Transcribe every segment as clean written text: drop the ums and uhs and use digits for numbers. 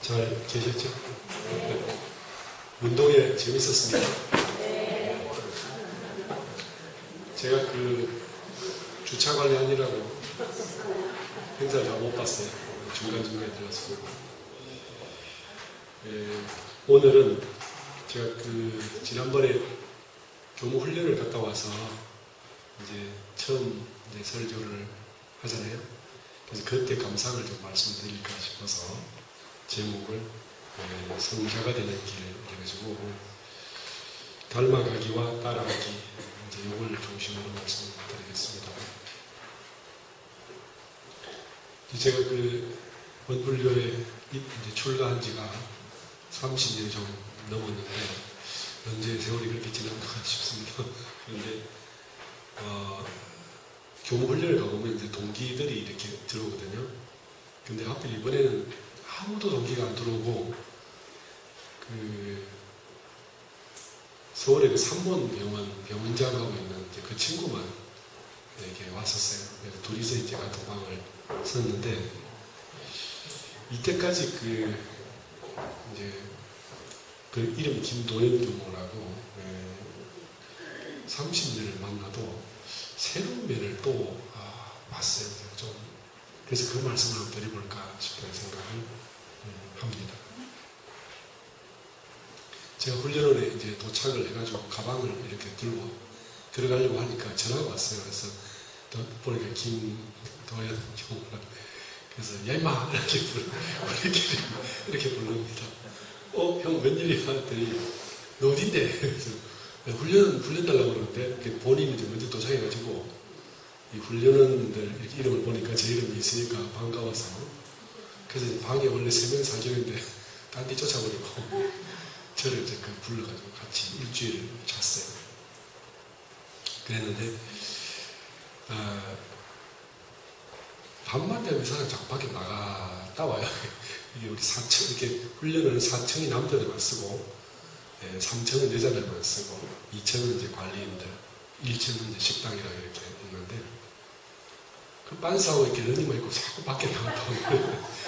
잘 계셨죠? 운동회 재밌었습니다. 제가 그 주차 관리하느라고 행사를 잘 못 봤어요. 중간중간에 들었습니다. 오늘은 제가 그 지난번에 교무 훈련을 갔다 와서 이제 처음 이제 설교를 하잖아요. 그래서 그때 감상을 좀 말씀드릴까 싶어서 제목을 성자가 되는 길 해가지고 닮아가기와 따라가기 이제 이걸 중심으로 말씀드리겠습니다. 제가 그 원불교에 이제 출가한 지가 30년이 좀 넘었는데 언제 세월이 그렇게 지났나 싶습니다. 그런데 교무 훈련을 가보면 이제 동기들이 이렇게 들어오거든요. 근데 하필 이번에는 아무도 동기가 안 들어오고 그 서울의 그 삼본 병원장하고 있는 이제 그 친구만 이렇게 왔었어요. 그래서 둘이서 이제 같은 방을 썼는데 이때까지 그 이제 그 이름이 김도현 교무라고 30년을 만나도 새로운 면을 또 봤어요. 좀 그래서 그 말씀을 한번 드려볼까 싶은 생각을 합니다. 제가 훈련원에 이제 도착을 해가지고 가방을 이렇게 들고 들어가려고 하니까 전화가 왔어요. 그래서 보니까 김도현 교무라 그래서 야 임마 이렇게 부릅니다. 형 웬일이야 했더니 너 어딘데? 그래서 훈련 달라고 그러는데 본인이 이제 먼저 도착해가지고 이 훈련원들 이렇게 이름을 보니까 제 이름이 있으니까 반가워서 그래서 방에 원래 3명 살자는데 딴 데 쫓아버리고 저를 이제 불러가지고 같이 일주일을 잤어요. 그랬는데 밤만 되면 사람 자꾸 밖에 나갔다 와요. 이게 우리 4층 이렇게 훈련을 4층이 남자들만 쓰고 3층은 여자들만 쓰고 2층은 이제 관리인들 1층은 이제 식당이라고 이렇게 있는데 그 빤스하고 이렇게 러닝만 입고 자꾸 밖에 나갔다 오고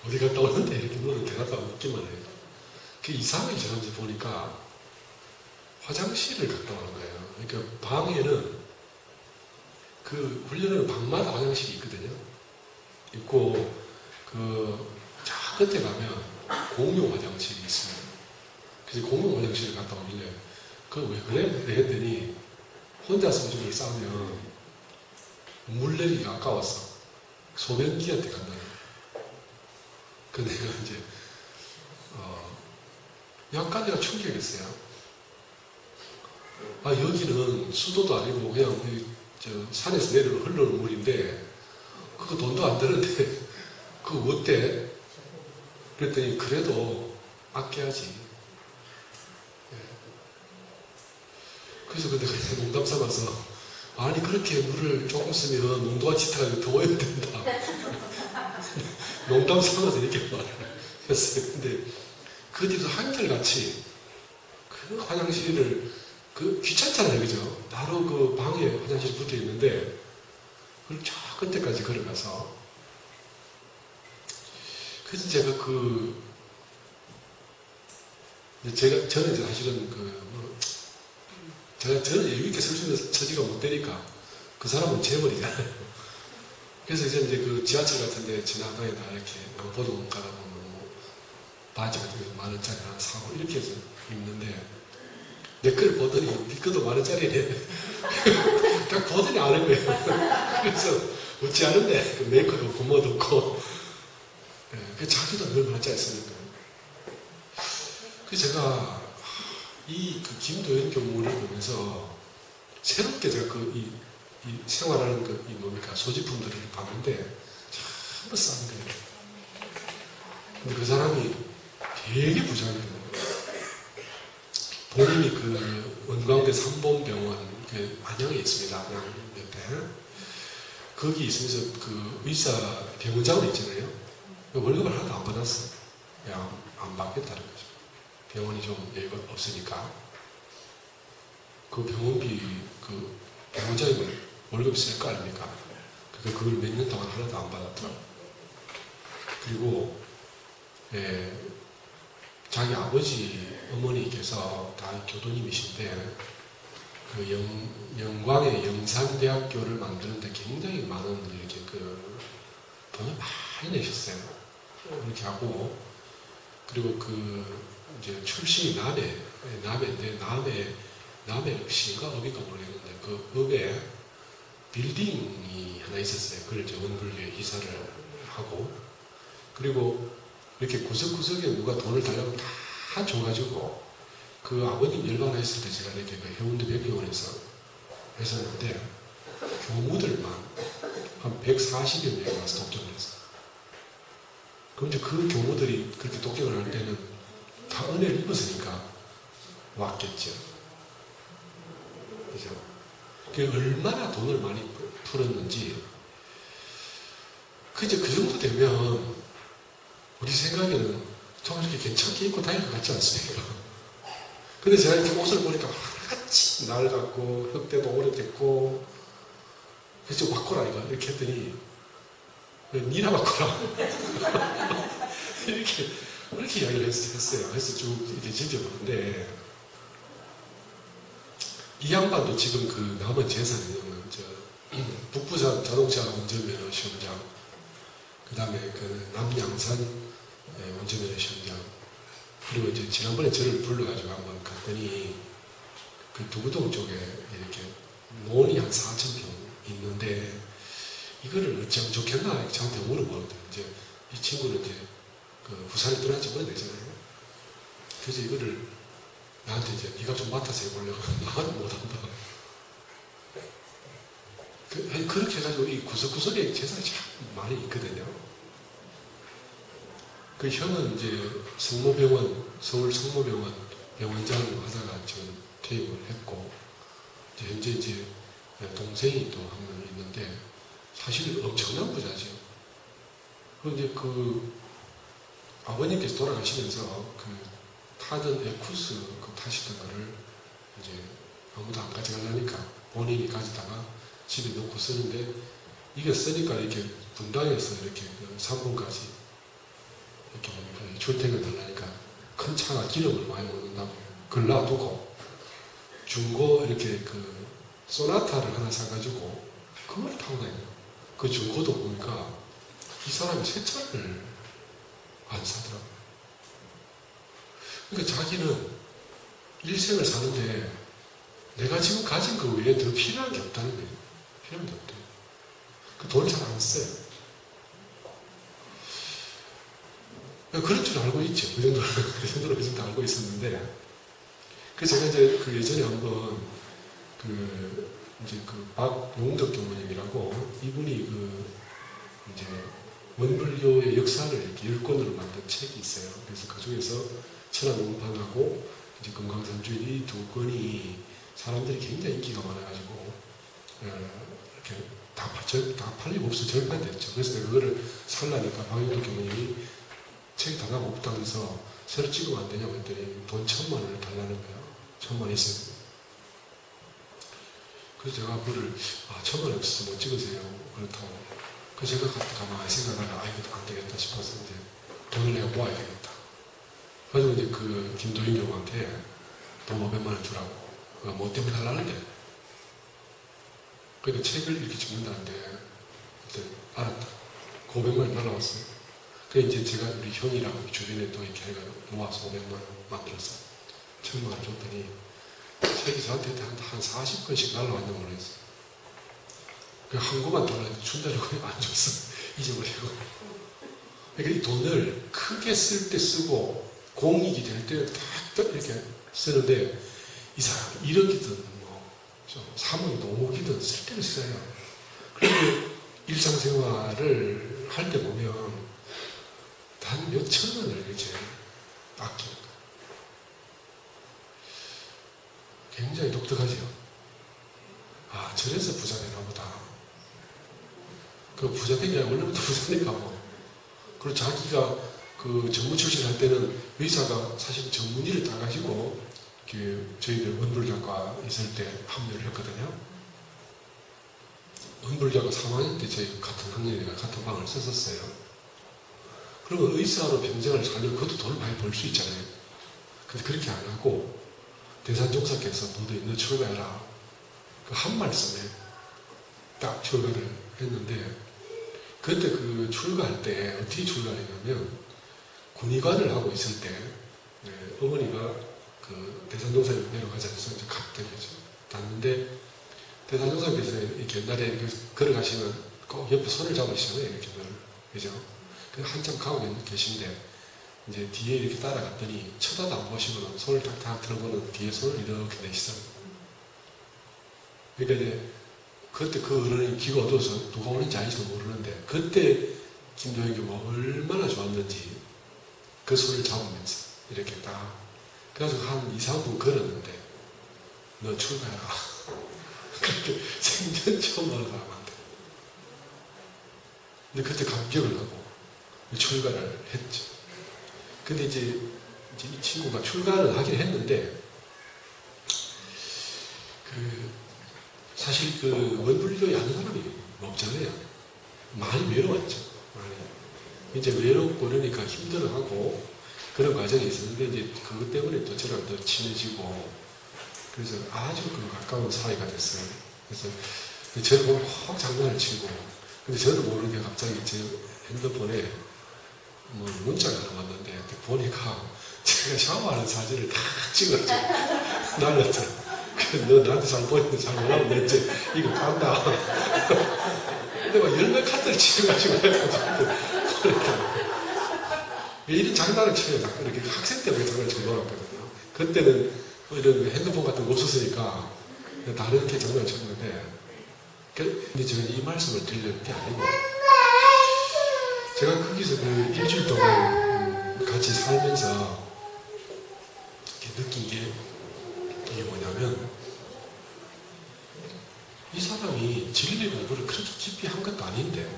어디 갔다 오는데 이렇게 물어도 대답하고 웃기만 해요. 그 이상하게 저런지 보니까 화장실을 갔다 오는 거예요. 그러니까 방에는 그 훈련은 방마다 화장실이 있거든요. 있고 저 끝에 가면 공용 화장실이 있어요. 그래서 공용 화장실을 갔다 오길래 그거 왜 그래? 했더니 혼자서 오줌을 싸면 물 내리기가 아까웠어. 소변기한테 간다는 거예요. 그 내가 이제 약간 내가 충격했어요. 여기는 수도도 아니고 그냥 산에서 내려오는 흘러오는 물인데 그거 돈도 안 드는데 그거 어때? 그랬더니 그래도 아껴야지. 그래서 내가 농담 삼아서 아니 그렇게 물을 조금 쓰면 농도가 짙어가지고 더 오염 된다. 농담 삼아서 이렇게 말을 했어요. 근데 그 뒤로 한결같이 그 화장실을 귀찮잖아요, 그죠? 바로 그 방에 화장실이 붙어 있는데 그걸 저 끝에까지 걸어가서 그래서 제가 저는 이제 사실은 저는 여유있게 설 수 있는 처지가 못 되니까 그 사람은 재벌이잖아요. 그래서 이제 그 지하철 같은데 지나다니다 이렇게 보도금 가다 보면 바지 같은 거 10,000원짜리 하나 사고 이렇게 해서 입는데 내 걸 보더니 네 것도 10,000원짜리네. 딱 보더니 아는 거예요. 그래서 어찌 아는데 그 메이커도 고모도 없고 자기도 늘 10,000원짜리 쓰니까. 그래서 제가 그 김도현 교무를 보면서 새롭게 제가 이 생활하는 뭡니까 소지품들을 봤는데 전부 싼 거예요. 근데 그 사람이 되게 부자거든요. 본인이 그 원광대 삼본병원 안양에 있습니다. 안양 옆에 거기 있으면서 그 의사 병원장으로 있잖아요. 월급을 하나도 안 받았어요. 그냥 안 받겠다는 거죠. 병원이 좀 여유가 없으니까 그 병원비 병원장이면 월급 쓸 거 아닙니까? 그걸 몇 년 동안 하나도 안 받았더라고요. 그리고 자기 아버지, 어머니께서 다 교도님이신데 그 영광의 영산대학교를 만드는데 굉장히 많은 이렇게 그 돈을 많이 내셨어요. 이렇게 하고 그리고 그 이제 출신이 남해인데 남해시인가 어디가 모르겠는데 그 읍에 빌딩이 하나 있었어요. 그걸 이제 원불교에 이사를 하고 그리고 이렇게 구석구석에 누가 돈을 달라고 다 줘가지고 그 아버님 열반했을 때 제가 이렇게 그 해운대 백병원에서 했었는데 교무들만 한 140여 명이 와서 독점을 했어요. 그럼 이제 그 교무들이 그렇게 독점을 할 때는 다 은혜를 입었으니까 왔겠죠. 그죠? 그 얼마나 돈을 많이 풀었는지 그저 그 정도 되면 우리 생각에는 좀 이렇게 괜찮게 입고 다닐 것 같지 않습니까? 근데 제가 이렇게 옷을 보니까 하나같이 낡았고 흑대도 오래됐고 그래서 바꿔라 이거 이렇게 했더니 니나 바꿔라 이렇게 이야기를 했어요. 그래서 쭉 이렇게 지켜보는데 이 양반도 지금 그 남은 재산이 북부산 자동차 운전면허 시험장 그 다음에 그 남양산 운전면허 시험장 그리고 이제 지난번에 저를 불러가지고 한번 갔더니 그 두부동 쪽에 이렇게 논이 한 4,000평 있는데 이거를 어쩌면 좋겠나 저한테 물어보거든요. 이제 이 친구는 이제 그 부산에 들어간 지 오래되잖아요. 그래서 이거를 나한테 이제 네가 좀 맡아서 해보려고 나도 못한다. 그렇게 해가지고 이 구석구석에 재산이 참 많이 있거든요. 그 형은 이제 서울 성모병원 병원장을 하다가 지금 퇴임을 했고, 이제 현재 이제 동생이 또 한 명 있는데, 사실 엄청난 부자죠. 그런데 그 아버님께서 돌아가시면서 그 타던 에쿠스 그 타시던 거를 이제 아무도 안 가져가려니까 본인이 가져다가 집에 놓고 쓰는데, 이게 쓰니까 이렇게 분당에서 이렇게 그 3분까지 이렇게 보니까 출퇴근 하려니까 큰 차가 기름을 많이 먹는다고 그걸 놔두고 중고 이렇게 그 소나타를 하나 사가지고 그걸 타고 다녀요. 그 중고도 보니까 이 사람이 새 차를 안 사더라고요. 그러니까 자기는 일생을 사는데 내가 지금 가진 그 외에 더 필요한 게 없다는 거예요. 필요한 게 없대요. 그 돈을 잘 안 써요. 그런 줄 알고 있죠. 그 정도로 알고 있었는데. 그래서 제가 이제 그 예전에 한번 이제 그 박용덕 교모님이라고 이분이 그 이제 원불교의 역사를 이렇게 10권으로 만든 책이 있어요. 그래서 그 중에서 천안원판하고 이제 금강산주의 이 두 권이 사람들이 굉장히 인기가 많아가지고 이렇게 다 팔리고 없어 절판됐죠. 그래서 내가 그거를 살라니까 박용덕 교모님이 책이 다 나가 없다면서 새로 찍으면 안 되냐고 했더니 돈 1,000,000원을 달라는 거예요. 1,000,000원 있어요. 그래서 제가 그거를 1,000,000원 없어서 못 찍으세요. 그렇다고. 그래서 제가 가만히 생각하다가 이거 안 되겠다 싶어서 이제 돈을 내가 모아야 되겠다. 그래서 이제 그 김도인 교우한테 돈 500만원 주라고. 뭐 때문에 달라는데. 그러니까 책을 이렇게 찍는다는데 그때 알았다. 그 500만원 날라왔어요. 그래 이제 제가 우리 형이랑 주변에 또 이렇게 해가 모아서 500만원 만들었어요. 1,000만원 줬더니 책이 저한테 한 40건씩 날라왔는 걸로 했어요. 한 권만 달라고 준다고 안 줬어. 잊어버리고. 그러니까 이 돈을 크게 쓸 때 쓰고 공익이 될 때 딱 이렇게 쓰는데 이 사람 1억이든 뭐 3억, 5억이든 쓸 때를 써요. 그런데 일상생활을 할 때 보면 단 몇천 원을 이렇게 아끼는 거예요. 굉장히 독특하죠. 저래서 부자 되나 보다. 그 부자 된 게 원래부터 부자니까 뭐. 그리고 자기가 그 전문 출신 할 때는 의사가 사실 전문의를 따가지고 저희들 원불교과 있을 때 합류를 했거든요. 원불교과 3학년 때 저희 같은 학년이가 같은 방을 썼었어요. 그러면 의사로 평생을 살면 그것도 돈을 많이 벌 수 있잖아요. 근데 그렇게 안 하고 대산종사께서 너 출가해라. 그 한 말씀에 딱 출가를 했는데 그때 그 출가할 때 어떻게 출가했냐면 군의관을 하고 있을 때 어머니가 그 대산종사에 내려가지 않아서 이제 갑자기 갔는데 대산종사께서 이렇게 옛날에 이렇게 걸어가시면 꼭 옆에 손을 잡으시잖아요. 이렇게 늘. 그죠? 한참 가고 계신데 이제 뒤에 이렇게 따라갔더니 쳐다도 안 보시고는 손을 탁탁 들어보는 뒤에 손을 이렇게 내시더라고요. 그러니까 이제 그때 그 어른이 귀가 어두워서 누가 오는지 아닌지도 모르는데 그때 김도영 교가 얼마나 좋았는지 그 손을 잡으면서 이렇게 딱 그래가지고 한 2, 3분 걸었는데 너 출가해라. 그렇게 생전 처음 하는 사람한테. 근데 그때 감격을 하고 출가를 했죠. 근데 이제 이 친구가 출가를 하긴 했는데 사실 그 원불교에 아는 사람이 없잖아요. 많이 외로웠죠. 많이. 이제 외롭고 그러니까 힘들어하고 그런 과정이 있었는데 이제 그것 때문에 또 저랑 더 친해지고 그래서 아주 그 가까운 사이가 됐어요. 그래서 저를 보면 혹 장난을 치고 근데 저도 모르게 갑자기 제 핸드폰에 뭐 문자가 왔는데 보니까 제가 샤워하는 사진을 다 찍었죠. 날렸죠. 너 나한테 잘 보이는데 잘 몰라면 너 이제 이거 간다. 근데 막 열몇 카드를 찍어가지고 보니까 이런 장난을 쳐요. 이렇게 학생 때문에 장난을 쳐 놀았거든요. 그때는 뭐 이런 핸드폰 같은 거 없었으니까 다른 게 장난을 쳤는데 근데 제가 이 말씀을 드리려는 게 아니고 제가 거기서 그 일주일 동안 같이 살면서 이렇게 느낀 게 이게 뭐냐면 이 사람이 진리 공부를 그렇게 깊이 한 것도 아닌데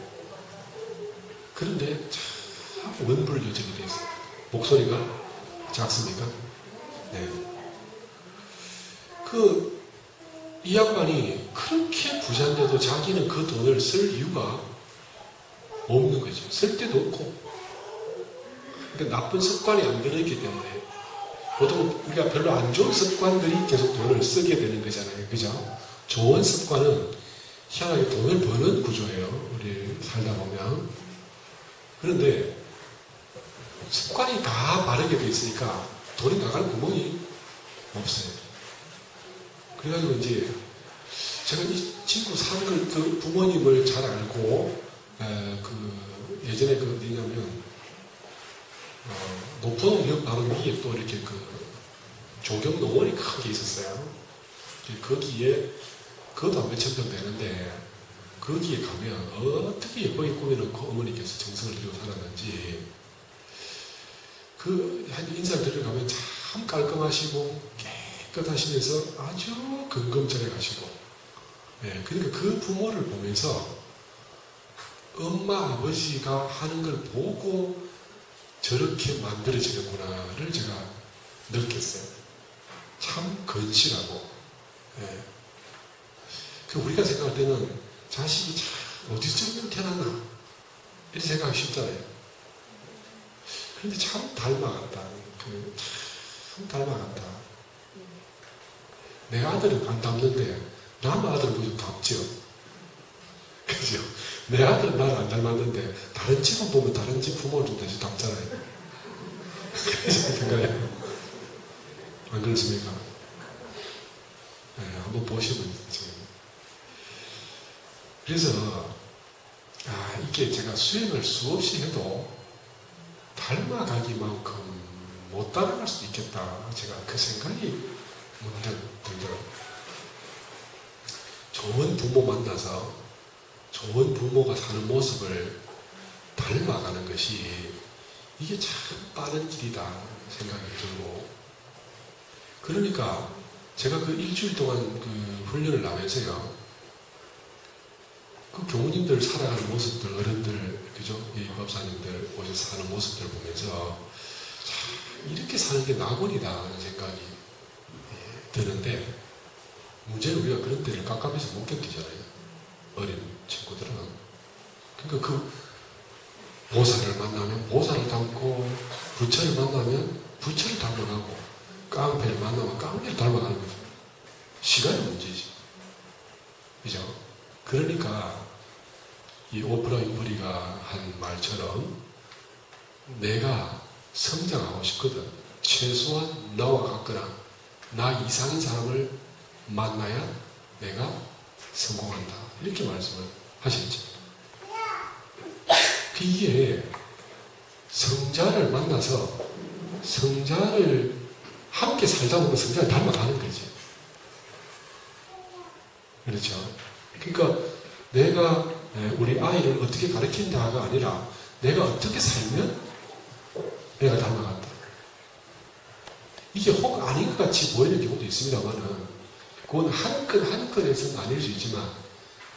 그런데 참 원불교적이 돼 있어요. 목소리가 작습니까? 네. 이 양반이 그렇게 부자인데도 자기는 그 돈을 쓸 이유가 없는 거죠. 쓸 데도 없고. 그러니까 나쁜 습관이 안 들어있기 때문에 보통 우리가 별로 안 좋은 습관들이 계속 돈을 쓰게 되는 거잖아요. 그죠? 좋은 습관은 희한하게 돈을 버는 구조예요. 우리 살다 보면. 그런데 습관이 다 바르게 돼 있으니까 돈이 나갈 구멍이 없어요. 그래가지고 이제 제가 이 친구 사는 걸 그 부모님을 잘 알고 예전에 그 어디냐면 노포동역 바로 위에 또 이렇게 그 조경농원이 큰 게 있었어요. 거기에 그것도 한 몇천 평 되는데 거기에 가면 어떻게 예쁘게 꾸며놓고 어머니께서 정성을 들이고 살았는지 한 인사를 드려가면 참 깔끔하시고 깨끗하시면서 아주 근검절약하시고 그러니까 그 부모를 보면서 엄마 아버지가 하는 걸 보고 저렇게 만들어지는구나를 제가 느꼈어요. 참 건실하고 우리가 생각할 때는 자식이 참 어디서 저렇게 태어났나 이렇게 생각하기 쉽잖아요. 그런데 참 닮아간다. 참 닮아간다. 내 아들은 안 닮는데 남 아들은 좀 닮죠. 그죠? 내 아들은 나를 안 닮았는데 다른 집은 보면 다른 집 부모를 좀 다시 닮잖아요. 그런가요? 안 그렇습니까? 한번 보시면 지금. 그래서 이게 제가 수행을 수없이 해도 닮아가기만큼 못 따라갈 수도 있겠다. 제가 그 생각이 문득 들더라고요. 좋은 부모 만나서 좋은 부모가 사는 모습을 닮아가는 것이 이게 참 빠른 길이다 생각이 들고 그러니까 제가 그 일주일 동안 그 훈련을 하면서요 그 교우님들 살아가는 모습들 어른들 그죠? 이 법사님들 오셔서 사는 모습들을 보면서 참 이렇게 사는 게 낙원이다 하는 생각이 드는데 문제는 우리가 그런 때를 깝깝해서 못 견디잖아요. 어린 친구들은. 그러니까 보살을 만나면 보살을 닮고, 부처를 만나면 부처를 닮아가고, 깡패를 만나면 깡패를 닮아가는 거죠. 시간의 문제지. 그죠? 그러니까 이 오프라 윈프리가 한 말처럼 내가 성장하고 싶거든. 최소한 나와 같거나 나 이상인 사람을 만나야 내가 성공한다. 이렇게 말씀을 하셨죠. 이게 성자를 만나서 성자를 함께 살다 보면 성자를 닮아가는 거지. 그렇죠? 그러니까 내가 우리 아이를 어떻게 가르친다가 아니라 내가 어떻게 살면 내가 닮아간다. 이게 혹 아닌 것 같이 보이는 경우도 있습니다만은 그건 한 건 한 건에서는 아닐 수 있지만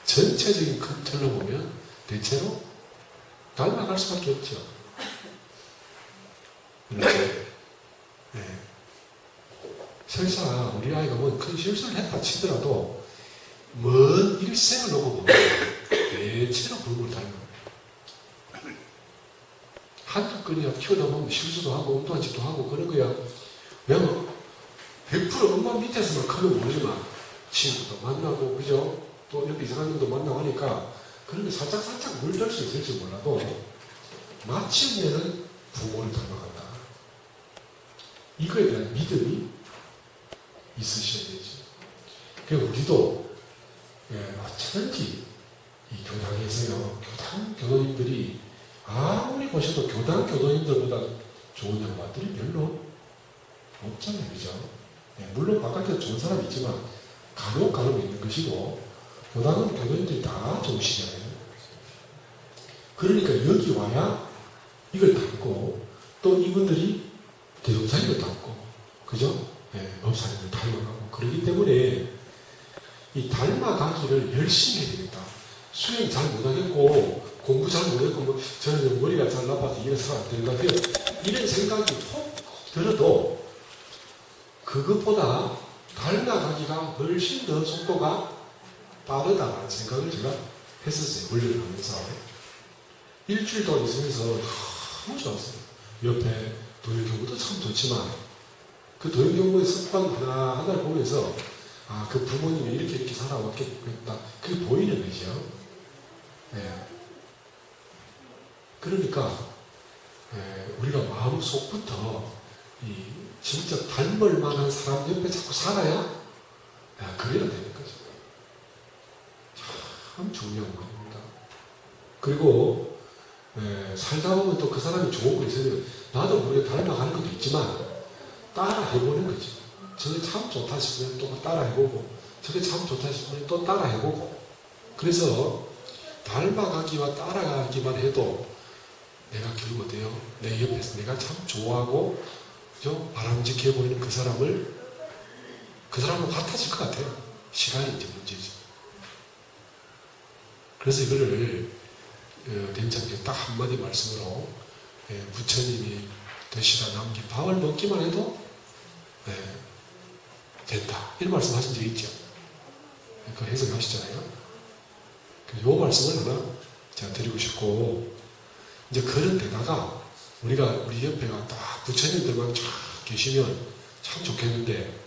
전체적인 큰 틀로 보면 대체로 닮아갈 수밖에 없죠. 그렇죠? 네. 설사 우리 아이가 뭐 큰 실수를 했다 치더라도 먼 일생을 놓고 보면 대체로 부모를 닮아요. 한두 건이야 키우다 보면 실수도 하고 엉뚱한 짓도 하고 그런 거야. 왜냐면 100% 엄마 밑에서만 크면 모르지만 친구도 만나고 그죠? 또 옆에 이상한 놈도 만나고 하니까 그런 게 살짝 물들 수 있을지 몰라도 마침내는 부모를 닮아간다. 이거에 대한 믿음이 있으셔야 되죠. 그래서 우리도 어쩌든지 이 교당에서요, 교당 교도님들이 아무리 보셔도 교당 교도님들보다 좋은 양반들이 별로 없잖아요. 그죠? 물론 바깥에 좋은 사람이 있지만 간혹 있는 것이고 교당은 교도님들이 다 좋으시잖아요. 그러니까 여기 와야 이걸 닮고 또 이분들이 대종사님을 닮고 그죠? 법사님을 닮아가고 그러기 때문에 이 닮아가기를 열심히 해야 되겠다. 수행 잘 못하겠고 공부 잘 못하겠고 뭐 저는 머리가 잘 나빠서 이런 사람 안 되는 것 같아요. 이런 생각이 톡 들어도 그것보다 닮아가기가 훨씬 더 속도가 빠르다라는 생각을 제가 했었어요. 훈련을 하면서. 일주일 동안 있으면서 너무 좋았어요. 옆에 도율경부도 참 좋지만 그 도율경부의 습관 하나하나를 보면서 아, 그 부모님이 이렇게 살아왔겠다. 그게 보이는 거죠. 그러니까 우리가 마음속부터 이 진짜 닮을 만한 사람 옆에 자꾸 살아야 그래야 되는 거죠. 참 중요한 겁니다. 그리고 살다 보면 또 그 사람이 좋은 거 있으면 나도 모르게 닮아가는 것도 있지만 따라 해보는 거지. 저게 참 좋다 싶으면 또 따라 해보고 저게 참 좋다 싶으면 또 따라 해보고 그래서 닮아가기와 따라가기만 해도 내가 결국 어때요? 내 옆에서 내가 참 좋아하고 바람직해 보이는 그 사람은 같아질 것 같아요. 시간이 이제 문제지. 그래서 이거를 된장께 딱 한마디 말씀으로 부처님이 드시다 남긴 밥을 먹기만 해도 된다. 이런 말씀 하신 적 있죠. 그 해석하시잖아요. 이 말씀을 하나 제가 드리고 싶고 이제 그런 데다가 우리 옆에가 딱 부처님들만 쫙 계시면 참 좋겠는데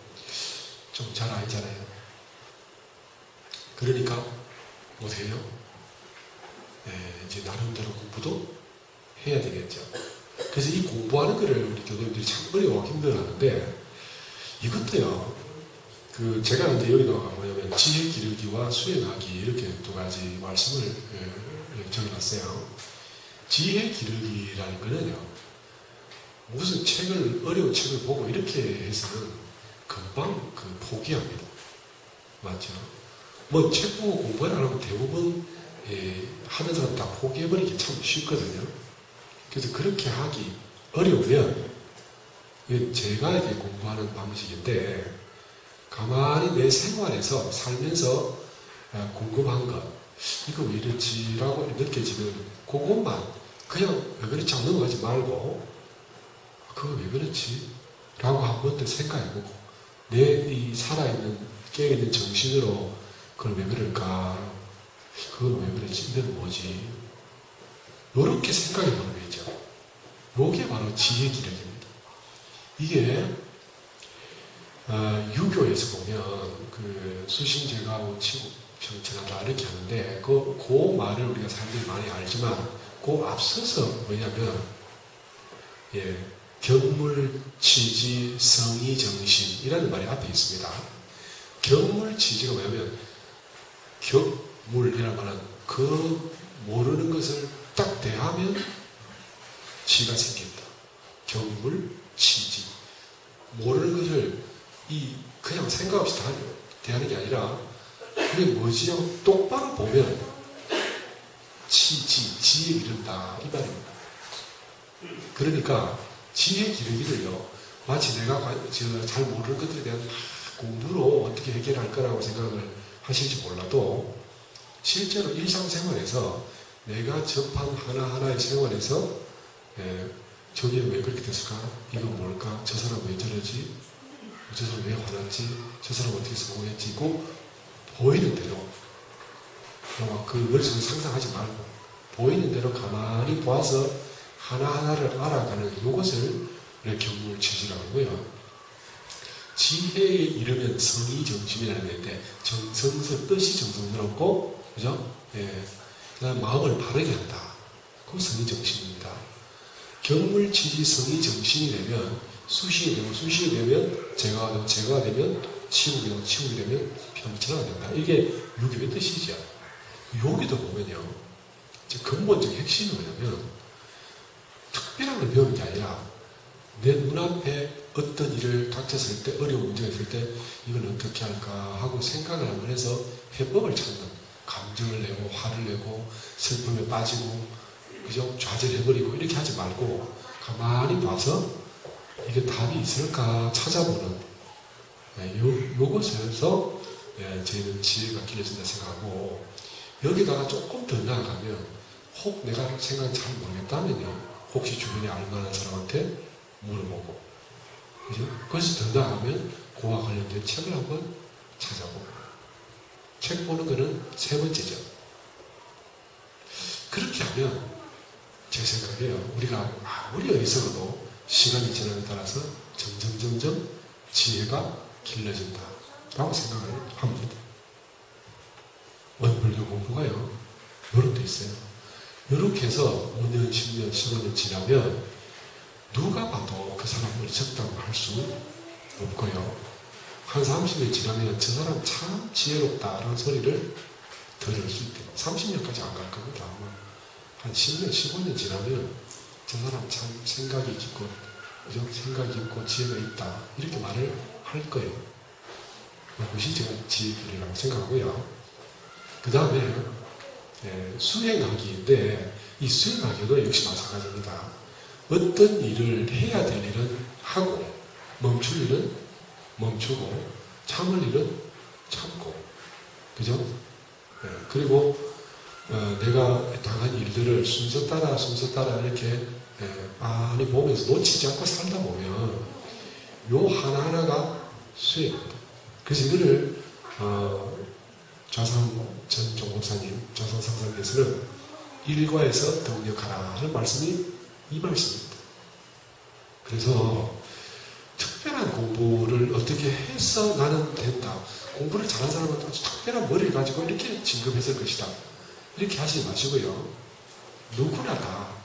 좀 잘 아니잖아요. 그러니까 못해요. 이제 나름대로 공부도 해야 되겠죠. 그래서 이 공부하는 거를 우리 교도님들이 참 어려워하고 힘들어하는데 이것도요. 제가 이제 여기 나와 뭐냐면 지혜 기르기와 수행하기 이렇게 두 가지 말씀을 적어놨어요. 지혜 기르기라는 거는요. 무슨 어려운 책을 보고 이렇게 해서는 금방 포기합니다. 맞죠? 뭐 책 보고 공부를 안 하고 대부분 하는 사람 다 포기해버리기 참 쉽거든요. 그래서 그렇게 하기 어려우면 제가 이렇게 공부하는 방식인데 가만히 내 생활에서 살면서 궁금한 것 이거 왜 이렇지라고 느껴지면 그것만 그냥 왜 그렇지 않는 거 하지 말고 그거 왜 그렇지? 라고 한 번 더 생각해보고 내 이 살아있는 깨어있는 정신으로 그걸 왜 그럴까? 그건 왜 그렇지? 이건 뭐지? 이렇게 생각해 보는 거죠. 이게 바로 지혜 기력입니다. 이게 유교에서 보면 그 수신제가하고 치고 평천하다 이렇게 하는데 그 말을 우리가 사람들이 많이 알지만 그 앞서서 뭐냐면 경물치지 성의정신이라는 말이 앞에 있습니다. 경물치지가 뭐냐면 격물이라는 말은 그 모르는 것을 딱 대하면 지가 생긴다. 경물치지. 모르는 것을 그냥 생각 없이 대하는 게 아니라 그게 뭐지요? 똑바로 보면 지혜를 이룬다 이 말입니다. 그러니까 지혜 기르기를요 마치 내가 잘 모르는 것들에 대한 공부로 어떻게 해결할 거라고 생각을 하실지 몰라도 실제로 일상생활에서 내가 접한 하나하나의 생활에서 저게 왜 그렇게 됐을까? 이건 뭘까? 저 사람 왜 저러지? 저 사람 왜 화났지? 저 사람 어떻게 성공했지? 그 보이는 대로 그 머릿속에 상상하지 말고 보이는 대로 가만히 보아서 하나하나를 알아가는 이것을 경물치지라고 하고요. 지혜에 이르면 성의정신이라는 건데 정성스 뜻이 정성스럽고 그죠? 그다음 마음을 바르게 한다. 그 성의정신입니다. 경물치지 성의정신이 되면 수식이 되고 수식이 되면 제가 되면 치국이 되고 치국이 되면 평천하가 된다. 이게 유교의 뜻이죠. 여기도 보면요. 근본적인 핵심이 뭐냐면 특별한 걸 배우는 게 아니라 내 눈앞에 어떤 일을 닥쳤을 때 어려운 문제가 있을 때 이걸 어떻게 할까 하고 생각을 한번 해서 해법을 찾는 감정을 내고 화를 내고 슬픔에 빠지고 그죠? 좌절해버리고 이렇게 하지 말고 가만히 봐서 이게 답이 있을까 찾아보는 요것에서 저희는 지혜가 길러진다 생각하고 여기다가 조금 더 나아가면 혹 내가 생각 잘 모르겠다면요 혹시 주변에 알만한 사람한테 물어보고 그죠? 거기서 더 나아가면 그와 관련된 책을 한번 찾아보고 책 보는 거는 세 번째죠. 그렇게 하면 제 생각에요 우리가 아무리 어리석어도 시간이 지남에 따라서 점점 지혜가 길러진다 라고 생각을 합니다. 원불교 공부가요 이런 데 있어요. 이렇게 해서 5년, 10년, 15년 지나면 누가 봐도 그 사람 어리석다고 할 수 없고요. 한 30년 지나면 저 사람 참 지혜롭다라는 소리를 들을 수 있대요. 30년까지 안 갈 겁니다. 한 10년, 15년 지나면 저 사람 참 생각이 깊고 생각이 있고 지혜가 있다 이렇게 말을 할 거예요. 그것이 제가 지혜길이라고 생각하고요. 그 다음에 수행하기인데 이 수행하기도 역시 마찬가지입니다. 어떤 일을 해야 될 일은 하고 멈출 일은 멈추고 참을 일은 참고 그죠? 그리고 내가 당한 일들을 순서 따라 이렇게 많이 보면서 놓치지 않고 살다 보면 요 하나하나가 수행입니다. 그래서 이거를 좌상 전 종목사님, 좌상 상사님께서는 일과에서 동력하라 하는 말씀이 이 말씀입니다. 그래서 특별한 공부를 어떻게 해서 나는 된다. 공부를 잘하는 사람은 아주 특별한 머리를 가지고 이렇게 진급했을 것이다. 이렇게 하지 마시고요. 누구나 다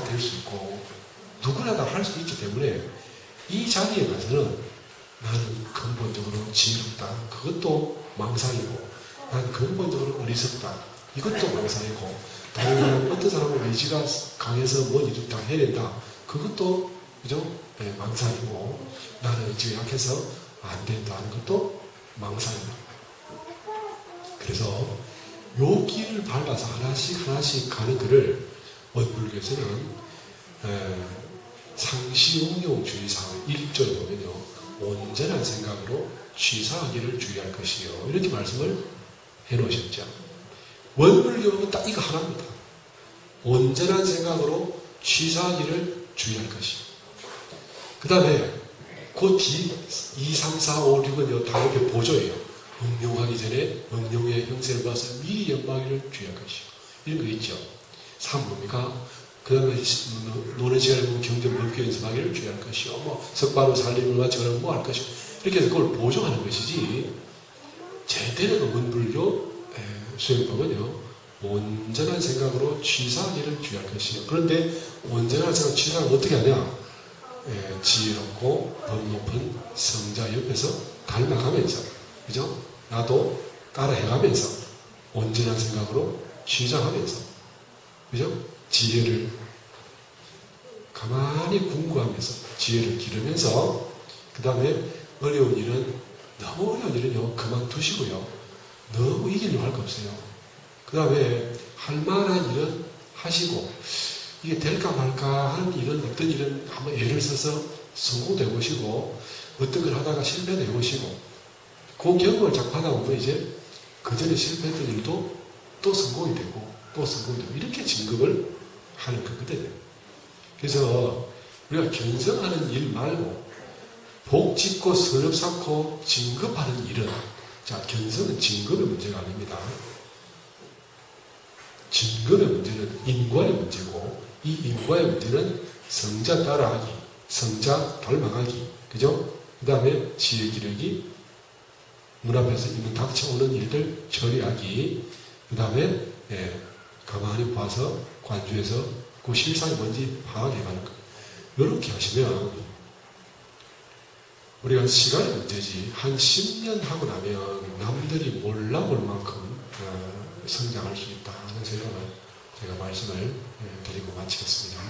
될 수 있고 누구나 다 할 수 있기 때문에 이 자리에 가서는 나는 근본적으로 지혜롭다. 그것도 망상이고 나는 근본적으로 어리석다. 이것도 망상이고 다른 사람, 어떤 사람은 의지가 강해서 뭔 일을 다 해낸다. 그것도 그죠? 망상이고 나는 의지가 약해서 안 된다 하는 것도 망상입니다. 그래서 요 길을 밟아서 하나씩 가는 글을 원불교에서는 상시응용주의사 1조에 보면요 온전한 생각으로 취사하기를 주의할 것이요 이렇게 말씀을 해놓으셨죠. 원불교는 딱 이거 하나입니다. 온전한 생각으로 취사하기를 주의할 것이요. 그 다음에 그 뒤 2, 3, 4, 5, 6은 다 이렇게 보조예요. 응용하기 전에 응용의 형세를 봐서 미리 연마하기를 주의할 것이요. 이런 거 있죠. 3 뭡니까? 그 다음에 노는 시간에 보면 경전 법규 연습하기를 주의할 것이요. 뭐 석바로 살림을와 절은 뭐 할 것이요. 이렇게 해서 그걸 보조하는 것이지 제대로 원불교 수행법은요. 온전한 생각으로 취사하기를 주의할 것이요. 그런데 온전한 생각 취사를 어떻게 하냐? 지혜롭고 법 높은 성자 옆에서 닮아가면서, 그죠? 나도 따라해가면서 온전한 생각으로 취사하면서, 그죠? 지혜를 가만히 궁구하면서 지혜를 기르면서, 그 다음에 어려운 일은, 너무 어려운 일은요 그만두시고요. 너무 이기려고 할 거 없어요. 그 다음에 할 만한 일은 하시고, 이게 될까 말까 하는 일은, 어떤 일은 한번 예를 써서 성공도 해보시고, 어떤 걸 하다가 실패도 해보시고, 그 경험을 자꾸 하다 보면 이제 그 전에 실패했던 일도 또 성공이 되고 또 성공이 되고 이렇게 진급을 하는 거거든요. 그래서 우리가 견성하는 일 말고 복 짓고 서럽 쌓고 진급하는 일은, 자, 견성은 진급의 문제가 아닙니다. 진급의 문제는 인과의 문제고, 이 인과의 문제는 성자 따라하기, 성자 닮아가기, 그죠? 그 다음에 지혜 기르기, 눈앞에서 있는 닥쳐오는 일들 처리하기, 그 다음에 가만히 봐서 관주해서 그 실상이 뭔지 파악해가는 것. 이렇게 하시면 우리가 시간의 문제지 한 10년 하고 나면 남들이 몰라볼 만큼 성장할 수 있다 하는 생각을 제가 말씀을 드리고 마치겠습니다.